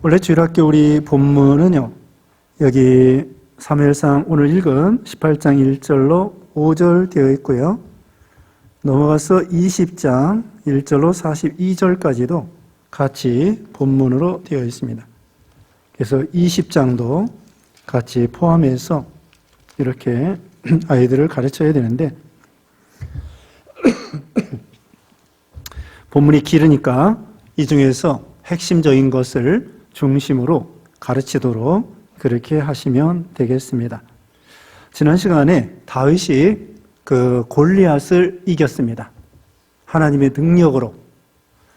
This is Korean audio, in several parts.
원래 주일학교 우리 본문은요, 여기 사무엘상 오늘 읽은 18장 1절로 5절 되어 있고요. 넘어가서 20장 1절로 42절까지도 같이 본문으로 되어 있습니다. 그래서 20장도 같이 포함해서 이렇게 아이들을 가르쳐야 되는데 본문이 길으니까 이 중에서 핵심적인 것을 중심으로 가르치도록 그렇게 하시면 되겠습니다. 지난 시간에 다윗이 그 골리앗을 이겼습니다. 하나님의 능력으로.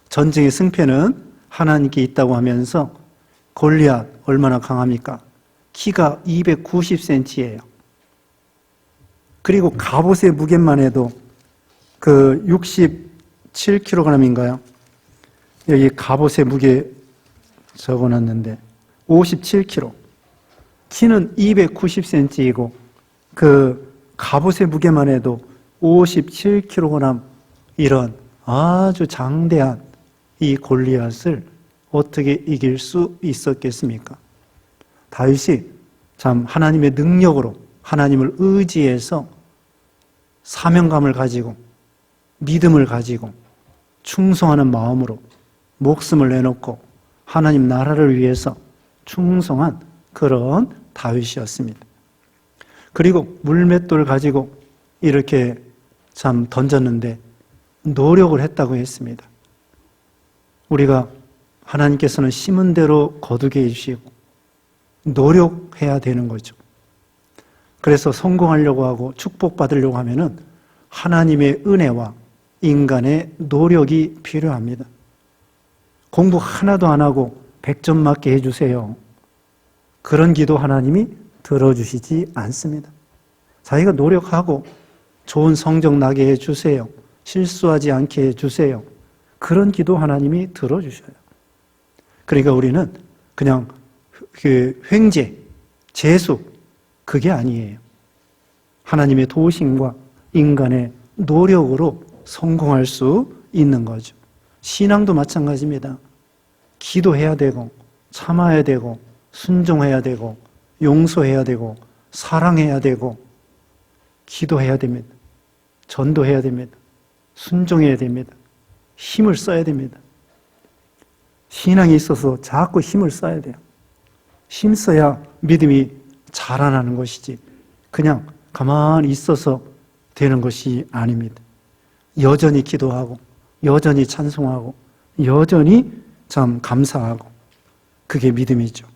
전쟁의 승패는 하나님께 있다고 하면서 골리앗 얼마나 강합니까? 키가 290cm예요. 그리고 갑옷의 무게만 해도 그 67kg인가요? 여기 갑옷의 무게 적어놨는데 57kg. 키는 290cm이고 그 갑옷의 무게만 해도 57kg 이런 아주 장대한 이 골리앗을 어떻게 이길 수 있었겠습니까? 다윗이 참 하나님의 능력으로 하나님을 의지해서 사명감을 가지고 믿음을 가지고 충성하는 마음으로 목숨을 내놓고 하나님 나라를 위해서 충성한 그런 다윗이었습니다. 그리고 물맷돌을 가지고 이렇게 참 던졌는데 노력을 했다고 했습니다. 우리가 하나님께서는 심은 대로 거두게 해주시고 노력해야 되는 거죠. 그래서 성공하려고 하고 축복받으려고 하면은 하나님의 은혜와 인간의 노력이 필요합니다. 공부 하나도 안 하고 100점 맞게 해주세요. 그런 기도 하나님이 들어주시지 않습니다. 자기가 노력하고 좋은 성적 나게 해주세요. 실수하지 않게 해주세요. 그런 기도 하나님이 들어주셔요. 그러니까 우리는 그냥 그 횡재, 재수, 그게 아니에요. 하나님의 도우심과 인간의 노력으로 성공할 수 있는 거죠. 신앙도 마찬가지입니다. 기도해야 되고 참아야 되고 순종해야 되고 용서해야 되고 사랑해야 되고 기도해야 됩니다. 전도해야 됩니다. 순종해야 됩니다. 힘을 써야 됩니다. 신앙이 있어서 자꾸 힘을 써야 돼요. 힘 써야 믿음이 자라나는 것이지 그냥 가만히 있어서 되는 것이 아닙니다. 여전히 기도하고 여전히 찬송하고 여전히 참 감사하고 그게 믿음이죠.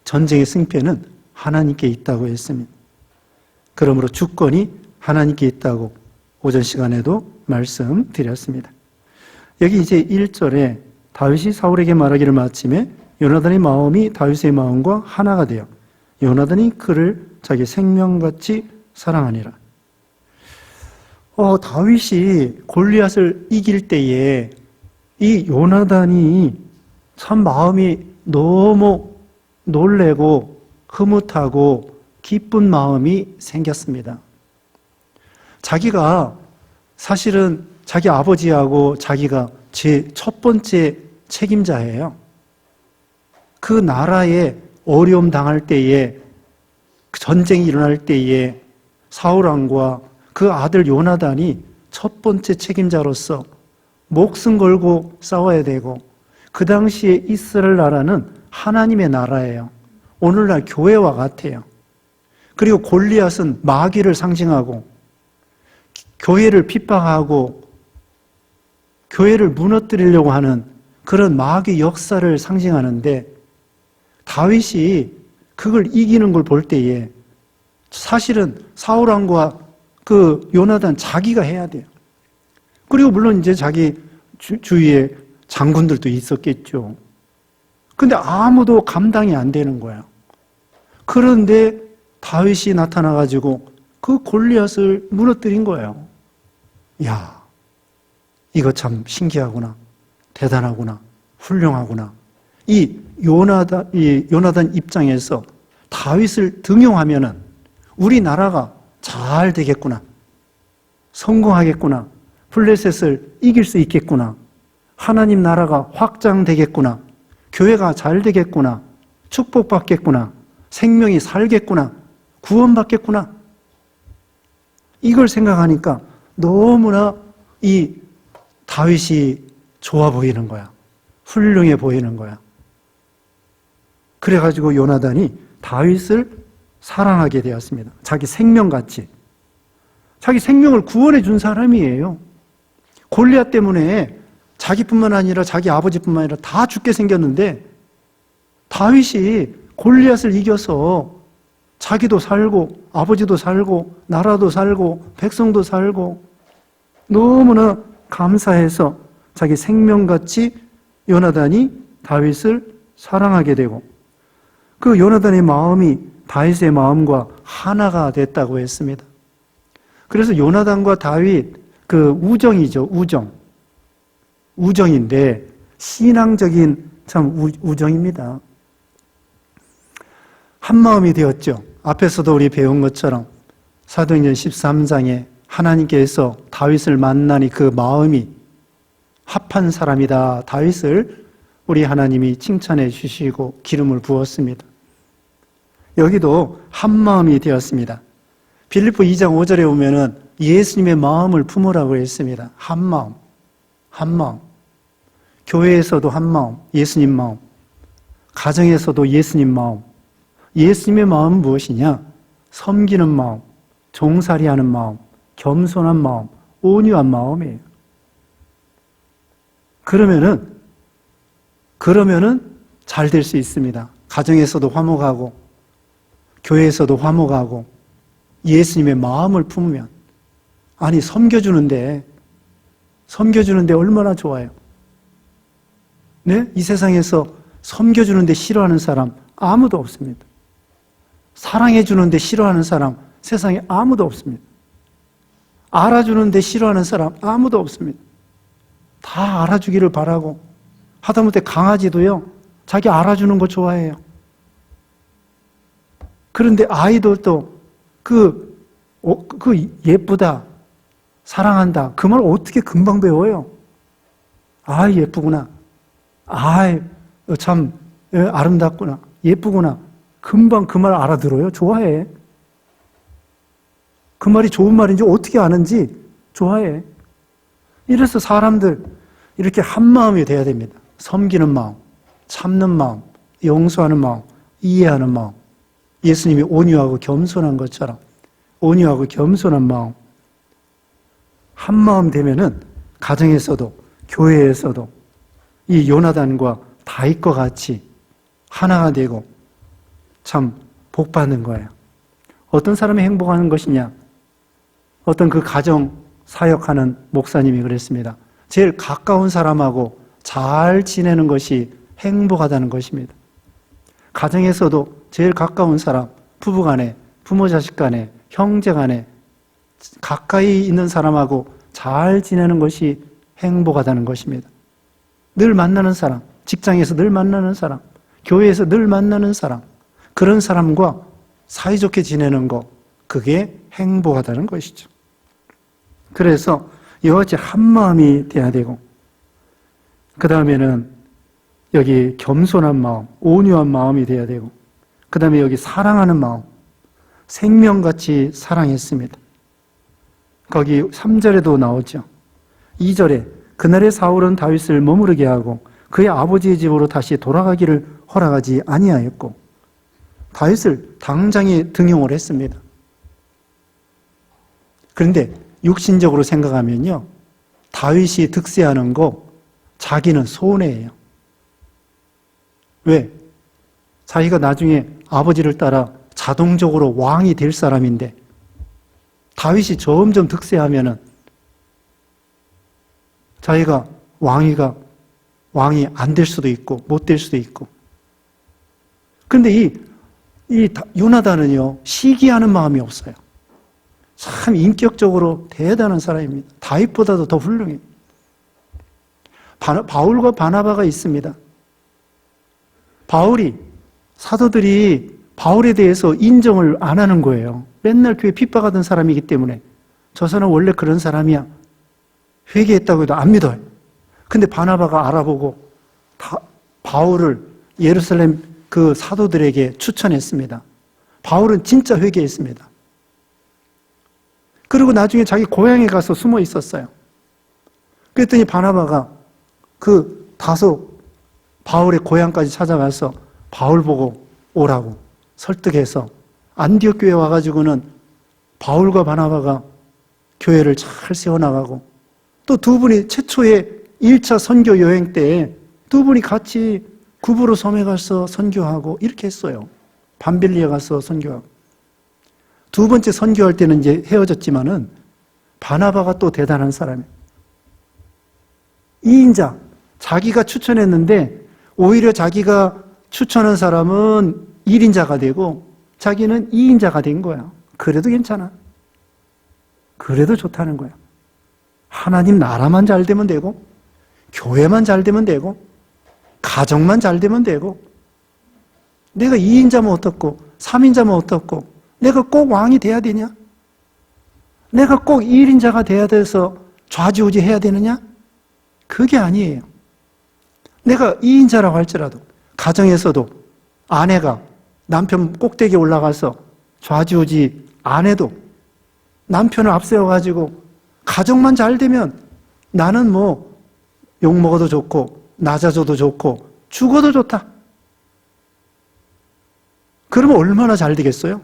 전쟁의 승패는 하나님께 있다고 했습니다. 그러므로 주권이 하나님께 있다고 오전 시간에도 말씀드렸습니다. 여기 이제 1절에 다윗이 사울에게 말하기를 마침에 요나단의 마음이 다윗의 마음과 하나가 되어 요나단이 그를 자기 생명같이 사랑하니라. 다윗이 골리앗을 이길 때에 이 요나단이 참 마음이 너무 놀래고 흐뭇하고 기쁜 마음이 생겼습니다. 자기가 사실은 자기 아버지하고 자기가 제 첫 번째 책임자예요. 그 나라에 어려움 당할 때에 전쟁이 일어날 때에 사울왕과 그 아들 요나단이 첫 번째 책임자로서 목숨 걸고 싸워야 되고 그 당시에 이스라엘 나라는 하나님의 나라예요. 오늘날 교회와 같아요. 그리고 골리앗은 마귀를 상징하고 교회를 핍박하고 교회를 무너뜨리려고 하는 그런 마귀 역사를 상징하는데 다윗이 그걸 이기는 걸 볼 때에 사실은 사울왕과 그 요나단 자기가 해야 돼요. 그리고 물론 이제 자기 주위에 장군들도 있었겠죠. 근데 아무도 감당이 안 되는 거야. 그런데 다윗이 나타나가지고 그 골리앗을 무너뜨린 거예요. 야, 이거 참 신기하구나. 대단하구나. 훌륭하구나. 이 요나단 입장에서 다윗을 등용하면은 우리나라가 잘 되겠구나. 성공하겠구나. 블레셋을 이길 수 있겠구나. 하나님 나라가 확장되겠구나. 교회가 잘 되겠구나. 축복받겠구나. 생명이 살겠구나. 구원받겠구나. 이걸 생각하니까 너무나 이 다윗이 좋아 보이는 거야. 훌륭해 보이는 거야. 그래가지고 요나단이 다윗을 사랑하게 되었습니다. 자기 생명같이. 자기 생명을 구원해 준 사람이에요. 골리앗 때문에 자기뿐만 아니라 자기 아버지뿐만 아니라 다 죽게 생겼는데 다윗이 골리앗을 이겨서 자기도 살고 아버지도 살고 나라도 살고 백성도 살고 너무나 감사해서 자기 생명같이 요나단이 다윗을 사랑하게 되고 그 요나단의 마음이 다윗의 마음과 하나가 됐다고 했습니다. 그래서 요나단과 다윗 그 우정이죠. 우정인데 신앙적인 참 우정입니다. 한 마음이 되었죠. 앞에서도 우리 배운 것처럼 사도행전 13장에 하나님께서 다윗을 만나니 그 마음이 합한 사람이다. 다윗을 우리 하나님이 칭찬해 주시고 기름을 부었습니다. 여기도 한 마음이 되었습니다. 빌립보 2장 5절에 보면은 예수님의 마음을 품으라고 했습니다. 한 마음. 교회에서도 한 마음, 예수님 마음. 가정에서도 예수님 마음. 예수님의 마음은 무엇이냐? 섬기는 마음, 종살이하는 마음, 겸손한 마음, 온유한 마음이에요. 그러면은 잘 될 수 있습니다. 가정에서도 화목하고, 교회에서도 화목하고, 예수님의 마음을 품으면, 아니, 섬겨주는데 얼마나 좋아요. 네? 이 세상에서 섬겨주는데 싫어하는 사람 아무도 없습니다. 사랑해주는데 싫어하는 사람 세상에 아무도 없습니다. 알아주는데 싫어하는 사람 아무도 없습니다. 다 알아주기를 바라고 하다못해 강아지도요 자기 알아주는 거 좋아해요. 그런데 아이들도 그 예쁘다 사랑한다 그 말 어떻게 금방 배워요? 아 예쁘구나 참 아름답구나 예쁘구나 금방 그 말 알아들어요. 좋아해. 그 말이 좋은 말인지 어떻게 아는지 좋아해. 이래서 사람들 이렇게 한 마음이 돼야 됩니다. 섬기는 마음, 참는 마음, 용서하는 마음, 이해하는 마음. 예수님이 온유하고 겸손한 것처럼 온유하고 겸손한 마음. 한 마음 되면은 가정에서도 교회에서도 이 요나단과 다윗과 같이 하나가 되고 참 복받는 거예요. 어떤 사람이 행복하는 것이냐? 어떤 그 가정 사역하는 목사님이 그랬습니다. 제일 가까운 사람하고 잘 지내는 것이 행복하다는 것입니다. 가정에서도 제일 가까운 사람, 부부 간에, 부모 자식 간에, 형제 간에 가까이 있는 사람하고 잘 지내는 것이 행복하다는 것입니다. 늘 만나는 사람, 직장에서 늘 만나는 사람, 교회에서 늘 만나는 사람, 그런 사람과 사이좋게 지내는 것, 그게 행복하다는 것이죠. 그래서 이와 같이 한 마음이 돼야 되고, 그 다음에는 여기 겸손한 마음, 온유한 마음이 돼야 되고, 그 다음에 여기 사랑하는 마음, 생명같이 사랑했습니다. 거기 3절에도 나오죠. 2절에 그날의 사울은 다윗을 머무르게 하고 그의 아버지의 집으로 다시 돌아가기를 허락하지 아니하였고 다윗을 당장에 등용을 했습니다. 그런데 육신적으로 생각하면요, 다윗이 득세하는 거 자기는 손해예요. 왜? 자기가 나중에 아버지를 따라 자동적으로 왕이 될 사람인데 다윗이 점점 득세하면은 자기가 왕이 안 될 수도 있고 못 될 수도 있고. 그런데 이 요나단은요 시기하는 마음이 없어요. 참 인격적으로 대단한 사람입니다. 다윗보다도 더 훌륭해요. 바울과 바나바가 있습니다. 사도들이 바울에 대해서 인정을 안 하는 거예요. 맨날 교회 핍박하던 사람이기 때문에 저 사람은 원래 그런 사람이야. 회개했다고 해도 안 믿어요. 근데 바나바가 알아보고 바울을 예루살렘 그 사도들에게 추천했습니다. 바울은 진짜 회개했습니다. 그리고 나중에 자기 고향에 가서 숨어 있었어요. 그랬더니 바나바가 그 다소 바울의 고향까지 찾아가서 바울 보고 오라고 설득해서 안디옥 교회에 와가지고는 바울과 바나바가 교회를 잘 세워나가고, 또 두 분이 최초의 1차 선교 여행 때 두 분이 같이 구브로 섬에 가서 선교하고 이렇게 했어요. 밤빌리에 가서 선교하고. 두 번째 선교할 때는 이제 헤어졌지만은 바나바가 또 대단한 사람이에요. 2인자, 자기가 추천했는데 오히려 자기가 추천한 사람은 1인자가 되고 자기는 2인자가 된 거야. 그래도 괜찮아. 그래도 좋다는 거야. 하나님 나라만 잘 되면 되고, 교회만 잘 되면 되고, 가정만 잘 되면 되고, 내가 2인자면 어떻고 3인자면 어떻고, 내가 꼭 왕이 돼야 되냐? 내가 꼭 1인자가 돼야 돼서 좌지우지 해야 되느냐? 그게 아니에요. 내가 2인자라고 할지라도 가정에서도 아내가 남편 꼭대기에 올라가서 좌지우지 안 해도 남편을 앞세워가지고 가정만 잘 되면 나는 뭐 욕먹어도 좋고 낮아져도 좋고 죽어도 좋다. 그러면 얼마나 잘 되겠어요?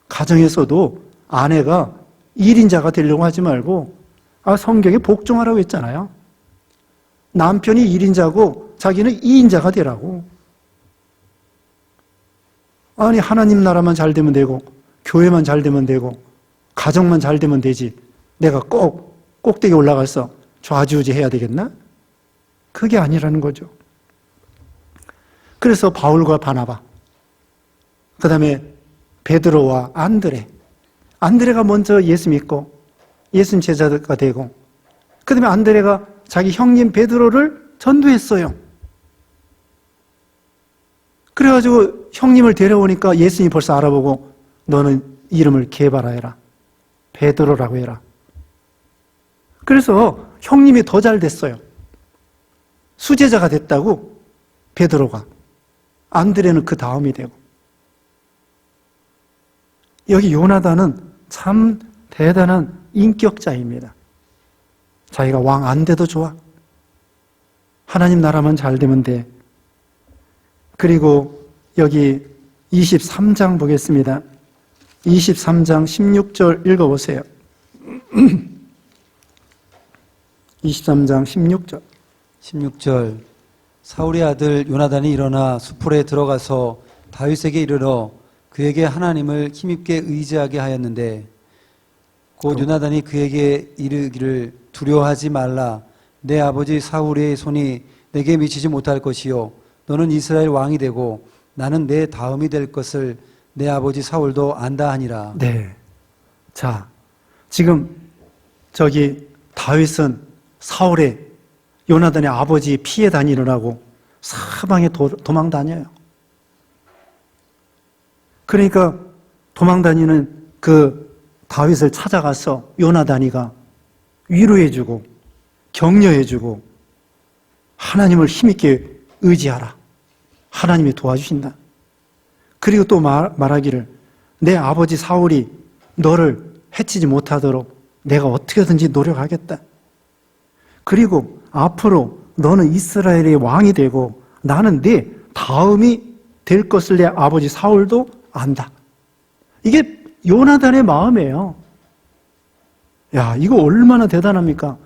가정에서도 아내가 1인자가 되려고 하지 말고, 성경에 복종하라고 했잖아요. 남편이 1인자고 자기는 2인자가 되라고. 아니, 하나님 나라만 잘 되면 되고 교회만 잘 되면 되고 가정만 잘 되면 되지, 내가 꼭 꼭대기에 올라가서 좌지우지 해야 되겠나? 그게 아니라는 거죠. 그래서 바울과 바나바, 그 다음에 베드로와 안드레가 먼저 예수 믿고 예수님 제자가 되고, 그 다음에 안드레가 자기 형님 베드로를 전도했어요. 그래가지고 형님을 데려오니까 예수님이 벌써 알아보고 너는 이름을 게바라 해라, 베드로라고 해라. 그래서 형님이 더 잘 됐어요. 수제자가 됐다고 베드로가. 안드레는 그 다음이 되고. 여기 요나단은 참 대단한 인격자입니다. 자기가 왕 안 돼도 좋아. 하나님 나라만 잘 되면 돼. 그리고 여기 23장 보겠습니다. 23장 16절 읽어보세요. 23장 16절. 16절. 사울의 아들 요나단이 일어나 수풀에 들어가서 다윗에게 이르러 그에게 하나님을 힘입게 의지하게 하였는데, 곧 요나단이 그에게 이르기를 두려워하지 말라. 내 아버지 사울의 손이 내게 미치지 못할 것이요 너는 이스라엘 왕이 되고 나는 내 다음이 될 것을 내 아버지 사울도 안다 하니라. 네. 자, 지금 저기 다윗은 사울의, 요나단의 아버지 피해 다니느라고 사방에 도망 다녀요. 그러니까 도망 다니는 그 다윗을 찾아가서 요나단이가 위로해주고 격려해주고 하나님을 힘있게 의지하라. 하나님이 도와주신다. 그리고 또 말하기를 내 아버지 사울이 너를 해치지 못하도록 내가 어떻게든지 노력하겠다. 그리고 앞으로 너는 이스라엘의 왕이 되고 나는 네 다음이 될 것을 내 아버지 사울도 안다. 이게 요나단의 마음이에요. 야, 이거 얼마나 대단합니까?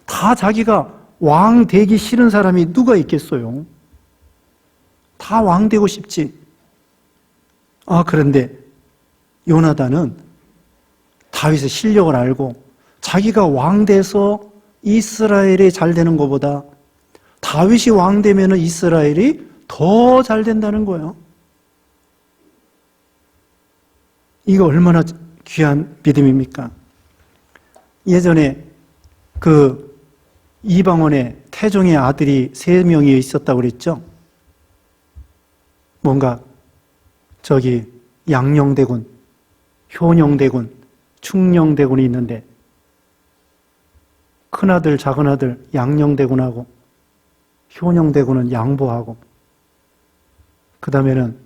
다 자기가 왕 되기 싫은 사람이 누가 있겠어요? 다 왕 되고 싶지. 그런데 요나단은 다윗의 실력을 알고 자기가 왕 돼서 이스라엘이 잘 되는 것보다 다윗이 왕 되면 이스라엘이 더 잘 된다는 거예요. 이거 얼마나 귀한 믿음입니까? 예전에 그 이방원의 태종의 아들이 3명이 있었다고 그랬죠? 뭔가 저기 양녕대군, 효녕대군, 충녕대군이 있는데 큰아들, 작은아들 양녕대군하고 효녕대군은 양보하고 그 다음에는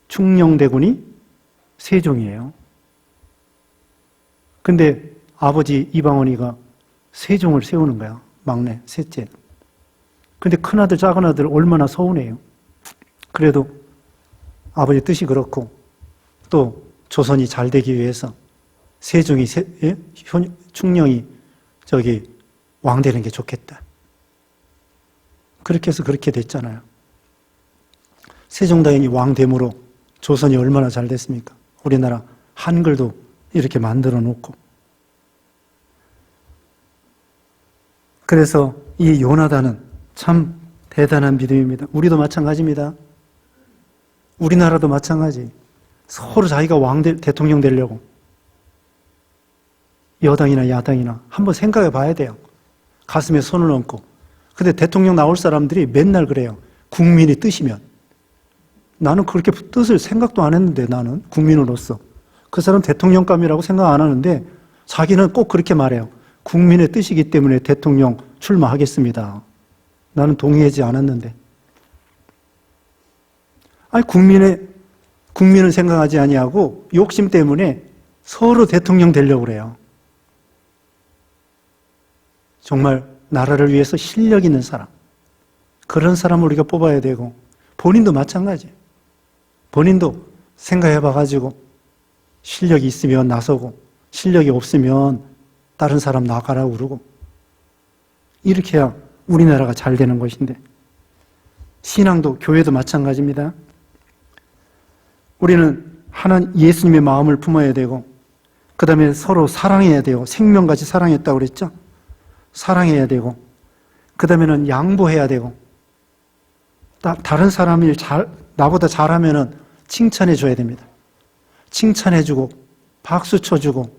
충녕대군이 세종이에요. 근데 아버지 이방원이가 세종을 세우는 거야. 막내, 셋째. 근데 큰아들, 작은아들 얼마나 서운해요. 그래도 아버지 뜻이 그렇고 또 조선이 잘 되기 위해서 세종이, 충녕이 왕 되는 게 좋겠다. 그렇게 해서 그렇게 됐잖아요. 세종대왕이 왕됨으로 조선이 얼마나 잘 됐습니까? 우리나라 한글도 이렇게 만들어 놓고. 그래서 이 요나단은 참 대단한 믿음입니다. 우리도 마찬가지입니다. 우리나라도 마찬가지. 서로 자기가 대통령 되려고 여당이나 야당이나 한번 생각해 봐야 돼요. 가슴에 손을 얹고. 근데 대통령 나올 사람들이 맨날 그래요. 국민의 뜻이면. 나는 그렇게 뜻을 생각도 안 했는데, 나는 국민으로서. 그 사람 대통령감이라고 생각 안 하는데 자기는 꼭 그렇게 말해요. 국민의 뜻이기 때문에 대통령 출마하겠습니다. 나는 동의하지 않았는데. 아니, 국민은 생각하지 아니하고 욕심 때문에 서로 대통령 되려고 그래요. 정말 나라를 위해서 실력 있는 사람, 그런 사람을 우리가 뽑아야 되고, 본인도 마찬가지. 본인도 생각해 봐가지고 실력이 있으면 나서고 실력이 없으면 다른 사람 나가라고 그러고, 이렇게 해야 우리나라가 잘 되는 것인데, 신앙도 교회도 마찬가지입니다. 우리는 예수님의 마음을 품어야 되고, 그 다음에 서로 사랑해야 되고, 생명같이 사랑했다고 그랬죠? 사랑해야 되고, 그 다음에는 양보해야 되고, 다른 사람이 나보다 잘하면은 칭찬해 줘야 됩니다. 칭찬해 주고, 박수 쳐주고,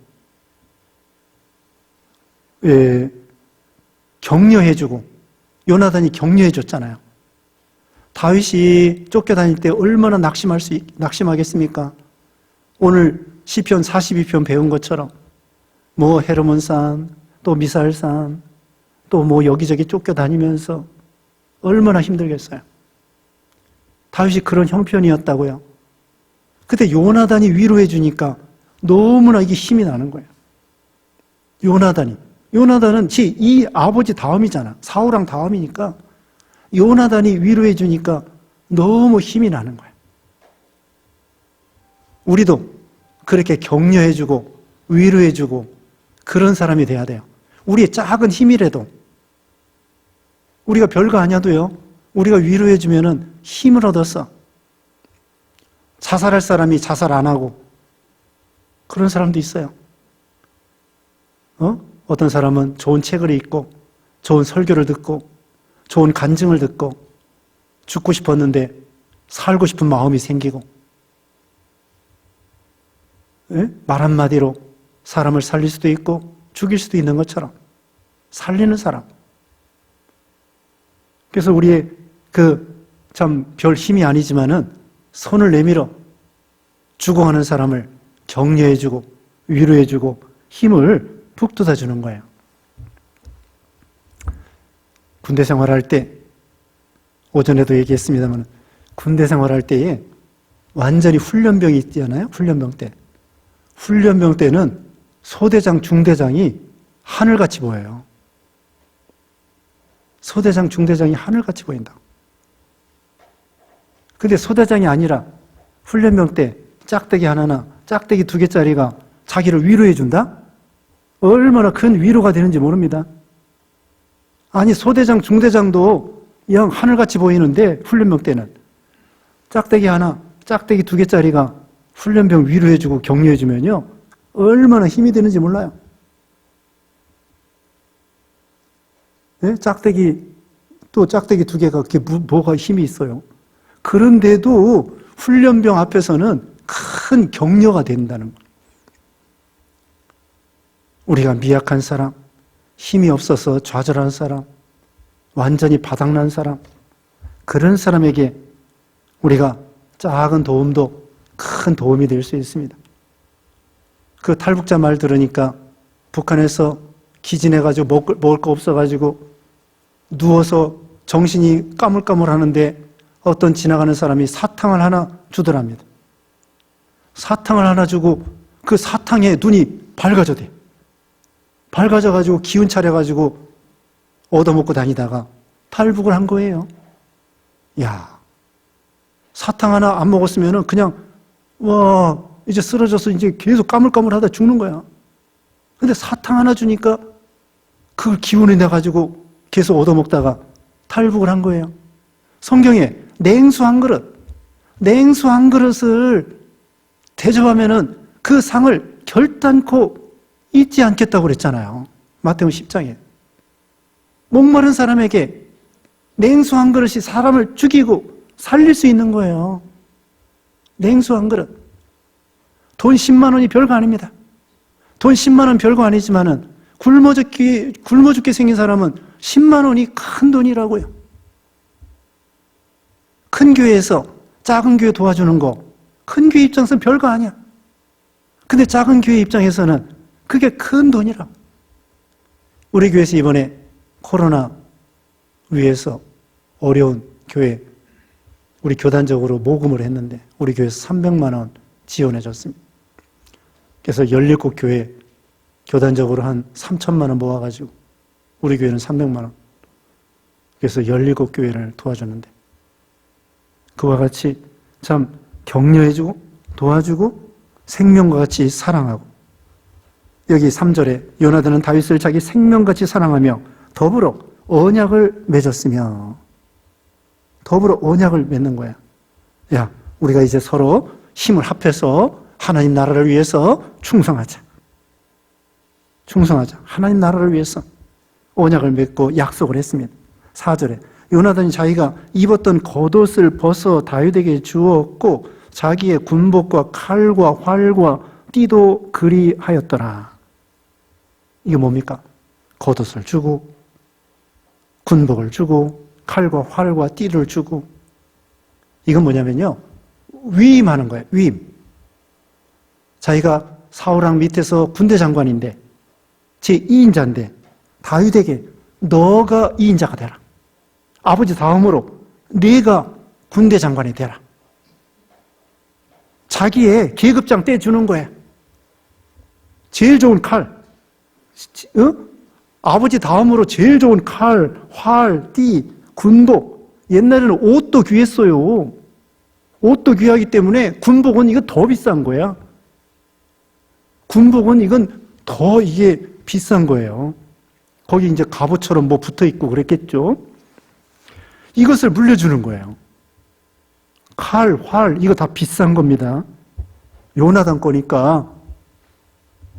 격려해 주고. 요나단이 격려해 줬잖아요. 다윗이 쫓겨다닐 때 얼마나 낙심하겠습니까? 오늘 시편 42편 배운 것처럼 뭐 헤르몬산, 또 미살산, 또 뭐 여기저기 쫓겨다니면서 얼마나 힘들겠어요. 다윗이 그런 형편이었다고요. 그때 요나단이 위로해 주니까 너무나 이게 힘이 나는 거예요. 요나단은 이 아버지 다음이잖아. 사울왕 다음이니까 요나단이 위로해 주니까 너무 힘이 나는 거예요. 우리도 그렇게 격려해 주고 위로해 주고 그런 사람이 돼야 돼요. 우리의 작은 힘이라도, 우리가 별거 아니어도요, 우리가 위로해 주면은 힘을 얻어서 자살할 사람이 자살 안 하고 그런 사람도 있어요. 어떤 사람은 좋은 책을 읽고 좋은 설교를 듣고 좋은 간증을 듣고 죽고 싶었는데 살고 싶은 마음이 생기고, 말 한마디로 사람을 살릴 수도 있고 죽일 수도 있는 것처럼 살리는 사람. 그래서 우리의 참 별 힘이 아니지만은 손을 내밀어 죽어가는 사람을 격려해주고 위로해주고 힘을 북돋아주는 거예요. 군대 생활할 때, 오전에도 얘기했습니다만, 군대 생활할 때에 완전히 훈련병이 있잖아요. 훈련병 때. 훈련병 때는 소대장, 중대장이 하늘같이 보여요. 소대장, 중대장이 하늘같이 보인다. 근데 소대장이 아니라 훈련병 때 짝대기 하나나 짝대기 2개짜리가 자기를 위로해 준다? 얼마나 큰 위로가 되는지 모릅니다. 아니, 소대장, 중대장도 영 하늘같이 보이는데 훈련병 때는 짝대기 하나, 짝대기 2개짜리가 훈련병 위로해주고 격려해주면요, 얼마나 힘이 되는지 몰라요. 네? 짝대기 2개가 그게 뭐가 힘이 있어요. 그런데도 훈련병 앞에서는 큰 격려가 된다는 거예요. 우리가 미약한 사람, 힘이 없어서 좌절한 사람, 완전히 바닥난 사람, 그런 사람에게 우리가 작은 도움도 큰 도움이 될 수 있습니다. 그 탈북자 말 들으니까 북한에서 기진해가지고 먹을 거 없어가지고 누워서 정신이 까물까물하는데 어떤 지나가는 사람이 사탕을 하나 주더랍니다. 사탕을 하나 주고 그 사탕에 눈이 밝아져대. 밝아져가지고 기운 차려가지고 얻어먹고 다니다가 탈북을 한 거예요. 야, 사탕 하나 안 먹었으면은 그냥 와 이제 쓰러져서 이제 계속 까물까물하다 죽는 거야. 근데 사탕 하나 주니까 그걸 기운이 내가지고 계속 얻어먹다가 탈북을 한 거예요. 성경에 냉수 한 그릇을 대접하면은 그 상을 결단코 잊지 않겠다고 그랬잖아요. 마태복음 10장에. 목마른 사람에게 냉수 한 그릇이 사람을 죽이고 살릴 수 있는 거예요. 냉수 한 그릇. 돈 10만 원이 별거 아닙니다. 돈 10만 원 별거 아니지만은 굶어 죽게 생긴 사람은 10만 원이 큰 돈이라고요. 큰 교회에서 작은 교회 도와주는 거, 큰 교회 입장에서는 별거 아니야. 근데 작은 교회 입장에서는 그게 큰 돈이라. 우리 교회에서 이번에 코로나 위해서 어려운 교회, 우리 교단적으로 모금을 했는데 우리 교회에서 300만 원 지원해 줬습니다. 그래서 17교회 교단적으로 한 3천만 원 모아가지고 우리 교회는 300만 원. 그래서 17교회를 도와줬는데 그와 같이 참 격려해주고 도와주고 생명과 같이 사랑하고 여기 3절에 요나단은 다윗을 자기 생명같이 사랑하며 더불어 언약을 맺었으며 더불어 언약을 맺는 거야. 야, 우리가 이제 서로 힘을 합해서 하나님 나라를 위해서 충성하자. 충성하자. 하나님 나라를 위해서 언약을 맺고 약속을 했습니다. 4절에 요나단이 자기가 입었던 겉옷을 벗어 다윗에게 주었고 자기의 군복과 칼과 활과 띠도 그리하였더라. 이게 뭡니까? 겉옷을 주고 군복을 주고 칼과 활과 띠를 주고 이건 뭐냐면요. 위임하는 거예요. 위임. 자기가 사울왕 밑에서 군대 장관인데 제2인자인데 다윗에게 너가 2인자가 되라. 아버지 다음으로 네가 군대 장관이 되라. 자기의 계급장 떼주는 거야. 제일 좋은 칼. 아버지 다음으로 제일 좋은 칼, 활, 띠, 군복. 옛날에는 옷도 귀했어요. 옷도 귀하기 때문에 군복은 이거 더 비싼 거야. 군복은 이건 더 이게 비싼 거예요. 거기 이제 갑옷처럼 뭐 붙어 있고 그랬겠죠. 이것을 물려주는 거예요. 칼, 활, 이거 다 비싼 겁니다. 요나단 거니까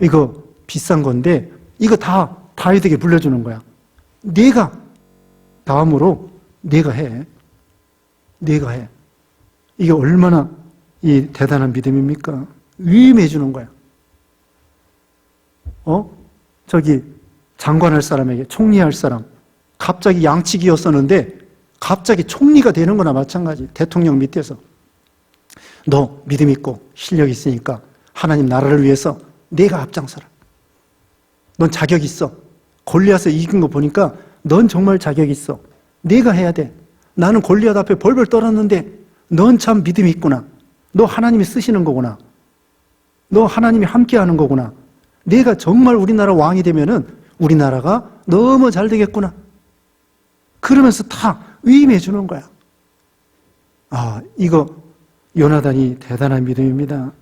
이거 비싼 건데 이거 다 다윗에게 물려주는 거야. 네가 다음으로 네가 해. 네가 해. 이게 얼마나 이 대단한 믿음입니까? 위임해 주는 거야. 저기 장관할 사람에게 총리할 사람 갑자기 양치기였었는데 갑자기 총리가 되는 거나 마찬가지. 대통령 밑에서 너 믿음 있고 실력 있으니까 하나님 나라를 위해서 네가 앞장서라. 넌 자격 있어. 골리앗을 이긴 거 보니까 넌 정말 자격 있어. 네가 해야 돼. 나는 골리앗 앞에 벌벌 떨었는데 넌 참 믿음이 있구나. 너 하나님이 쓰시는 거구나. 너 하나님이 함께하는 거구나. 네가 정말 우리나라 왕이 되면은 우리나라가 너무 잘 되겠구나. 그러면서 다 위임해 주는 거야. 아, 이거 요나단이 대단한 믿음입니다.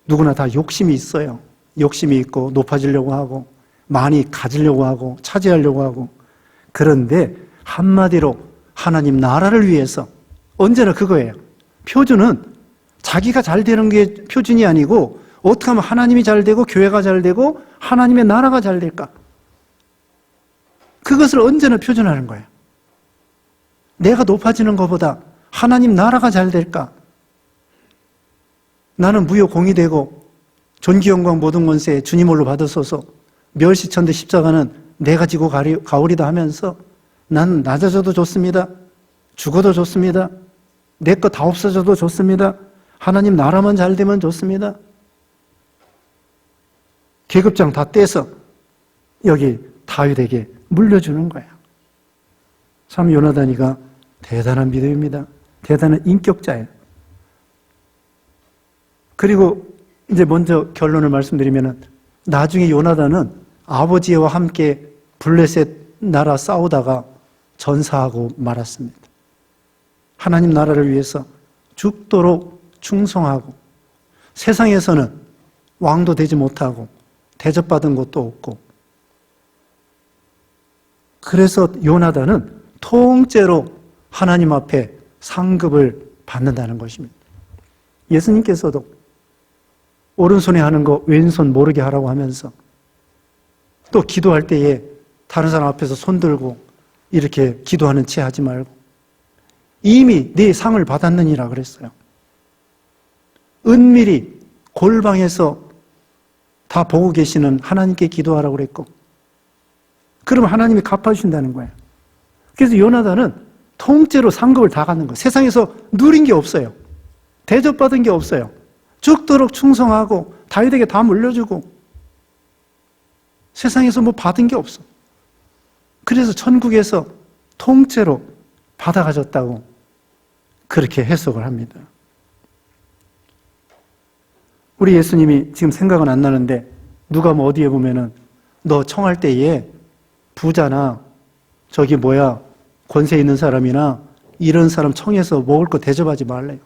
누구나 다 욕심이 있어요. 욕심이 있고 높아지려고 하고 많이 가지려고 하고 차지하려고 하고 그런데 한마디로 하나님 나라를 위해서 언제나 그거예요. 표준은 자기가 잘 되는 게 표준이 아니고 어떻게 하면 하나님이 잘 되고 교회가 잘 되고 하나님의 나라가 잘 될까? 그것을 언제나 표준하는 거예요. 내가 높아지는 것보다 하나님 나라가 잘 될까? 나는 무효공이 되고 존귀 영광 모든 권세 주님 홀로 받으소서 멸시천대 십자가는 내가 지고 가오리다 하면서 난 낮아져도 좋습니다. 죽어도 좋습니다. 내 거 다 없어져도 좋습니다. 하나님 나라만 잘 되면 좋습니다. 계급장 다 떼서 여기 다윗에게 물려주는 거야. 참 요나단이가 대단한 믿음입니다. 대단한 인격자예요. 그리고 이제 먼저 결론을 말씀드리면은 나중에 요나단은 아버지와 함께 블레셋 나라 싸우다가 전사하고 말았습니다. 하나님 나라를 위해서 죽도록 충성하고 세상에서는 왕도 되지 못하고 대접받은 것도 없고 그래서 요나단은 통째로 하나님 앞에 상급을 받는다는 것입니다. 예수님께서도 오른손에 하는 거 왼손 모르게 하라고 하면서 또 기도할 때에 다른 사람 앞에서 손 들고 이렇게 기도하는 채 하지 말고 이미 네 상을 받았느니라 그랬어요. 은밀히 골방에서 다 보고 계시는 하나님께 기도하라고 그랬고 그러면 하나님이 갚아주신다는 거예요. 그래서 요나단은 통째로 상급을 다 갖는 거예요. 세상에서 누린 게 없어요. 대접받은 게 없어요. 죽도록 충성하고 다윗에게 다 물려주고 세상에서 뭐 받은 게 없어. 그래서 천국에서 통째로 받아가졌다고 그렇게 해석을 합니다. 우리 예수님이 지금 생각은 안 나는데 누가 뭐 어디에 보면은 너 청할 때에 부자나 저기 뭐야 권세 있는 사람이나 이런 사람 청해서 먹을 거 대접하지 말래요.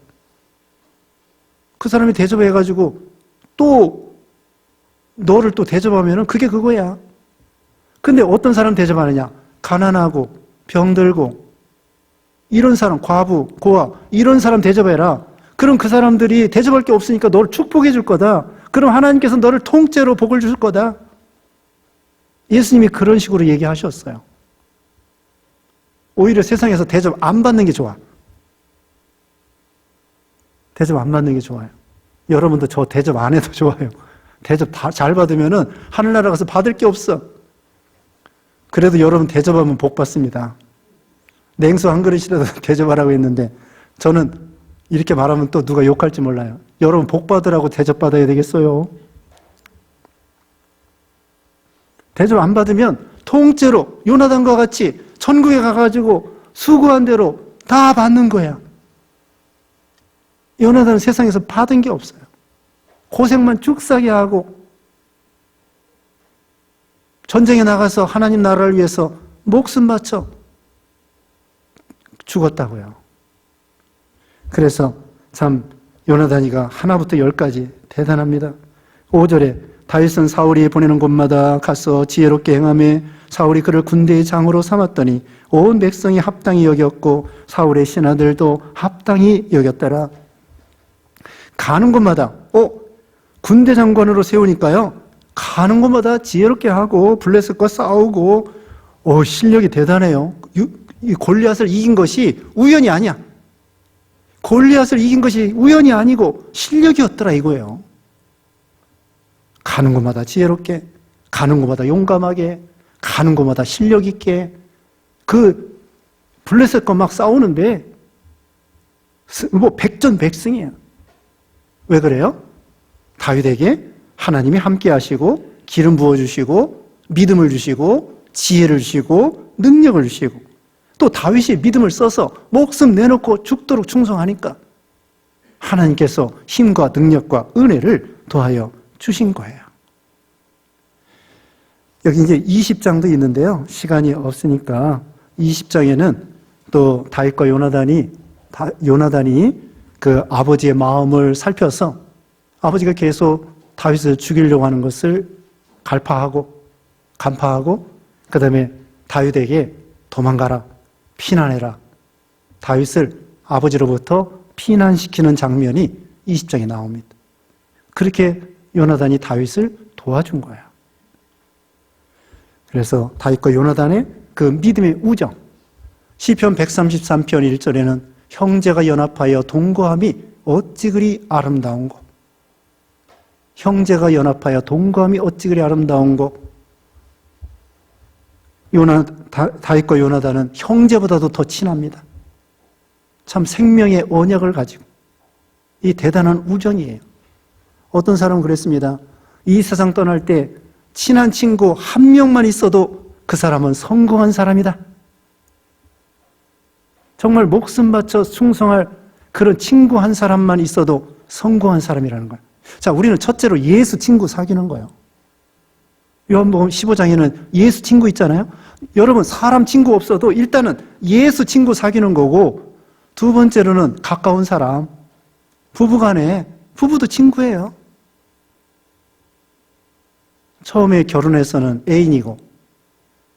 그 사람이 대접해가지고 또 너를 또 대접하면은 그게 그거야. 근데 어떤 사람 대접하느냐? 가난하고 병들고 이런 사람, 과부, 고아 이런 사람 대접해라. 그럼 그 사람들이 대접할 게 없으니까 너를 축복해 줄 거다. 그럼 하나님께서 너를 통째로 복을 줄 거다. 예수님이 그런 식으로 얘기하셨어요. 오히려 세상에서 대접 안 받는 게 좋아. 대접 안 받는 게 좋아요. 여러분도 저 대접 안 해도 좋아요. 대접 다 잘 받으면은 하늘나라 가서 받을 게 없어. 그래도 여러분 대접하면 복 받습니다. 냉수 한 그릇이라도 대접하라고 했는데 저는 이렇게 말하면 또 누가 욕할지 몰라요. 여러분 복 받으라고 대접 받아야 되겠어요? 대접 안 받으면 통째로 요나단과 같이 천국에 가가지고 수고한 대로 다 받는 거야. 요나단은 세상에서 받은 게 없어요. 고생만 쭉 싸게 하고 전쟁에 나가서 하나님 나라를 위해서 목숨 바쳐 죽었다고요. 그래서 참 요나단이가 하나부터 열까지 대단합니다. 5절에 다윗은 사울이 보내는 곳마다 가서 지혜롭게 행하며 사울이 그를 군대의 장으로 삼았더니 온 백성이 합당히 여겼고 사울의 신하들도 합당히 여겼더라. 가는 곳마다 군대 장관으로 세우니까요. 가는 곳마다 지혜롭게 하고 블레셋과 싸우고 실력이 대단해요. 이 골리앗을 이긴 것이 우연이 아니야. 골리앗을 이긴 것이 우연이 아니고 실력이었더라 이거예요. 가는 곳마다 지혜롭게, 가는 곳마다 용감하게, 가는 곳마다 실력 있게 그 블레셋과 막 싸우는데 뭐 백전백승이에요. 왜 그래요? 다윗에게 하나님이 함께 하시고 기름 부어주시고 믿음을 주시고 지혜를 주시고 능력을 주시고 또 다윗이 믿음을 써서 목숨 내놓고 죽도록 충성하니까 하나님께서 힘과 능력과 은혜를 더하여 주신 거예요. 여기 이제 20장도 있는데요. 시간이 없으니까 20장에는 또 다윗과 요나단이 그 아버지의 마음을 살펴서 아버지가 계속 다윗을 죽이려고 하는 것을 간파하고 그 다음에 다윗에게 도망가라, 피난해라. 다윗을 아버지로부터 피난시키는 장면이 20장에 나옵니다. 그렇게 요나단이 다윗을 도와준 거예요. 그래서 다윗과 요나단의 그 믿음의 우정. 시편 133편 1절에는 형제가 연합하여 동거함이 어찌 그리 아름다운고. 형제가 연합하여 동거함이 어찌 그리 아름다운고. 다윗과 요나단은 형제보다도 더 친합니다. 참 생명의 언약을 가지고 이 대단한 우정이에요. 어떤 사람은 그랬습니다. 이 세상 떠날 때 친한 친구 한 명만 있어도 그 사람은 성공한 사람이다. 정말 목숨 바쳐 충성할 그런 친구 한 사람만 있어도 성공한 사람이라는 거예요. 자, 우리는 첫째로 예수 친구 사귀는 거예요. 요한복음 15장에는 예수 친구 있잖아요. 여러분, 사람 친구 없어도 일단은 예수 친구 사귀는 거고, 두 번째로는 가까운 사람, 부부간에, 부부도 친구예요. 처음에 결혼해서는 애인이고,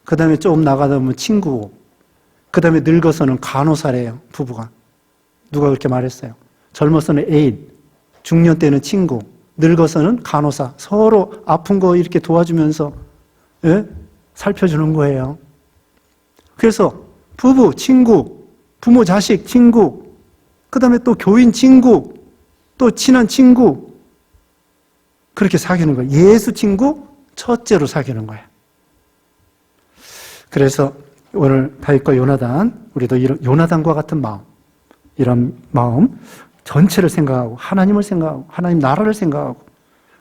그 다음에 조금 나가다 보면 친구고, 그 다음에 늙어서는 간호사래요, 부부가. 누가 그렇게 말했어요? 젊어서는 애인, 중년 때는 친구, 늙어서는 간호사. 서로 아픈 거 이렇게 도와주면서, 예? 살펴주는 거예요. 그래서 부부, 친구, 부모, 자식, 친구, 그 다음에 또 교인 친구, 또 친한 친구, 그렇게 사귀는 거예요. 예수 친구 첫째로 사귀는 거예요. 그래서 오늘 다윗과 요나단, 우리도 이런 요나단과 같은 마음, 이런 마음 전체를 생각하고 하나님을 생각하고 하나님 나라를 생각하고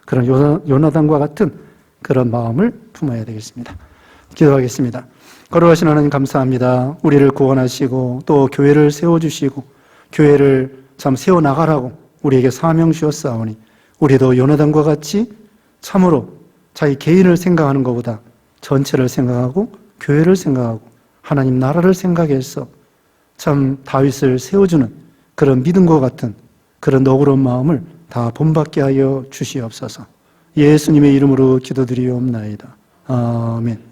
그런 요나단과 같은 그런 마음을 품어야 되겠습니다. 기도하겠습니다. 거룩하신 하나님 감사합니다. 우리를 구원하시고 또 교회를 세워주시고 교회를 참 세워나가라고 우리에게 사명 주셨사오니 우리도 요나단과 같이 참으로 자기 개인을 생각하는 것보다 전체를 생각하고 교회를 생각하고 하나님 나라를 생각해서 참 다윗을 세워주는 그런 믿음과 같은 그런 너그러운 마음을 다 본받게 하여 주시옵소서. 예수님의 이름으로 기도드리옵나이다. 아멘.